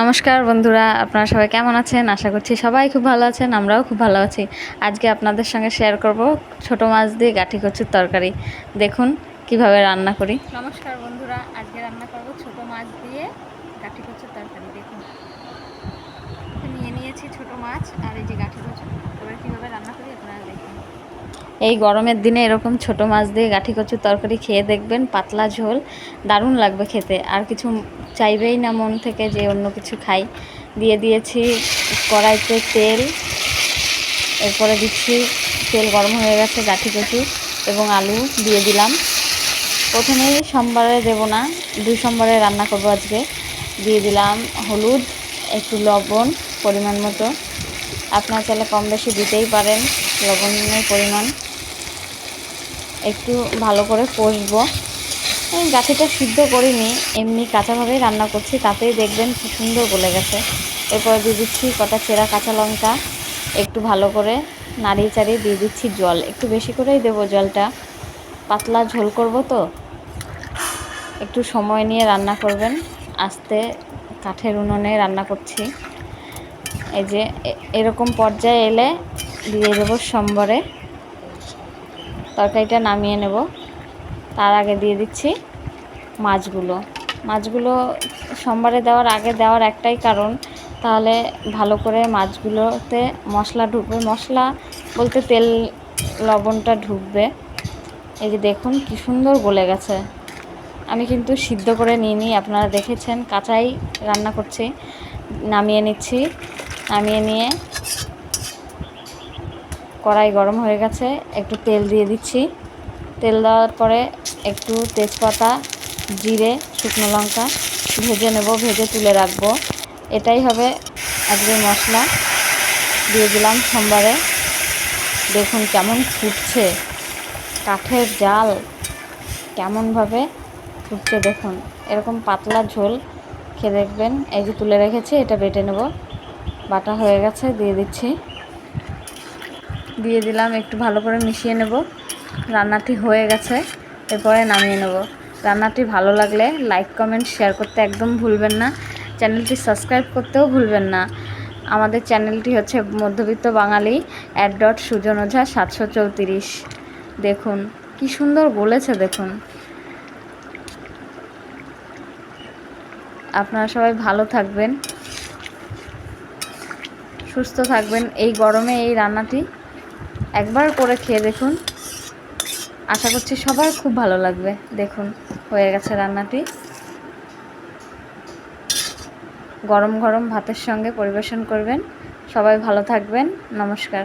নমস্কার বন্ধুরা, আপনারা সবাই কেমন আছেন? আশা করছি সবাই খুব ভালো আছেন, আমরাও খুব ভালো আছি। আজকে আপনাদের সঙ্গে শেয়ার করব ছোট মাছ দিয়ে গাঠি কচুর তরকারি। দেখুন কিভাবে রান্না করি। নমস্কার বন্ধুরা, আজকে রান্না করব ছোট মাছ দিয়ে গাঠি কচুর তরকারি। দেখুন নিয়ে নিয়েছি ছোট মাছ আর এই যে গাঠি কচু। এবার কীভাবে রান্না করি আপনারা দেখুন। এই গরমের দিনে এরকম ছোট মাছ দিয়ে গাঠি কচুর তরকারি খেয়ে দেখবেন, পাতলা ঝোল, দারুণ লাগবে খেতে। আর কিছু চাইবেই না মন থেকে যে অন্য কিছু খাই। দিয়ে দিয়েছি কড়াইতে তেল, এরপরে দিচ্ছি তেল গরম হয়ে গেছে, গাঠি কচু এবং আলু দিয়ে দিলাম। প্রথমেই সোমবারে দেব না, 2 সোমবারে রান্না করব আজকে। দিয়ে দিলাম হলুদ, একটু লবণ পরিমাণ মতো। আপনারা চাইলে কম বেশি দিতেই পারেন লবণের পরিমাণ। একটু ভালো করে কষবো। গাঠিটা সিদ্ধ করিনি, এমনি কাঁচাভাবেই রান্না করছি, তাতেই দেখবেন কি সুন্দর গলে গেছে। এরপর দিয়ে দিচ্ছি কটা চেরা কাঁচা লঙ্কা, একটু ভালো করে নাড়িয়ে চাড়িয়ে দিয়ে দিচ্ছি জল। একটু বেশি করেই দেবো জলটা, পাতলা ঝোল করব তো। একটু সময় নিয়ে রান্না করবেন, আস্তে কাঠের উনুনে রান্না করছি। এই যে এরকম পর্যায়ে এলে দিয়ে দেবো সোমবারে, তরকারিটা নামিয়ে নেব। তার আগে দিয়ে দিচ্ছি মাছগুলো সোমবারে দেওয়ার আগে দেওয়ার একটাই কারণ, তাহলে ভালো করে মাছগুলোতে মশলা ঢুকবে। মশলা বলতে তেল লবণটা ঢুকবে। এই যে দেখুন কি সুন্দর গলে গেছে। আমি কিন্তু সিদ্ধ করে নিইনি, আপনারা দেখেছেন কাঁচাই রান্না করছি। নামিয়ে নিচ্ছি। নামিয়ে নিয়ে কড়াই গরম হয়ে গেছে, একটু তেল দিয়ে দিচ্ছি। তেল দেওয়ার পরে একটু তেজপাতা, জিরে, শুকনো লঙ্কা ভেজে নেব, ভেজে তুলে রাখবো। এটাই হবে আজকের মশলা। দিয়ে দিলাম সোমবারে। দেখুন কেমন ফুটছে, কাঠের জাল কেমনভাবে ফুটছে দেখুন। এরকম পাতলা ঝোল খেয়ে দেখবেন। এই যে তুলে রেখেছি, এটা বেটে নেব। বাটা হয়ে গেছে, দিয়ে দিচ্ছি। দিয়ে দিলাম, একটু ভালো করে মিশিয়ে নেব। রান্নাটি হয়ে গেছে, এরপরে নামিয়ে নেব। রান্নাটি ভালো লাগলে লাইক, কমেন্ট, শেয়ার করতে একদম ভুলবেন না। চ্যানেলটি সাবস্ক্রাইব করতেও ভুলবেন না। আমাদের চ্যানেলটি হচ্ছে মধ্যবিত্ত বাঙালি @সুজন ওঝা 734। দেখুন কি সুন্দর গলেছে দেখুন। আপনারা সবাই ভালো থাকবেন, সুস্থ থাকবেন। এই গরমে এই রান্নাটি একবার করে খেয়ে দেখুন, আশা করছি সবার খুব ভালো লাগবে। দেখুন হয়ে গেছে রান্নাটি। গরম গরম ভাতের সঙ্গে পরিবেশন করবেন। সবাই ভালো থাকবেন। নমস্কার।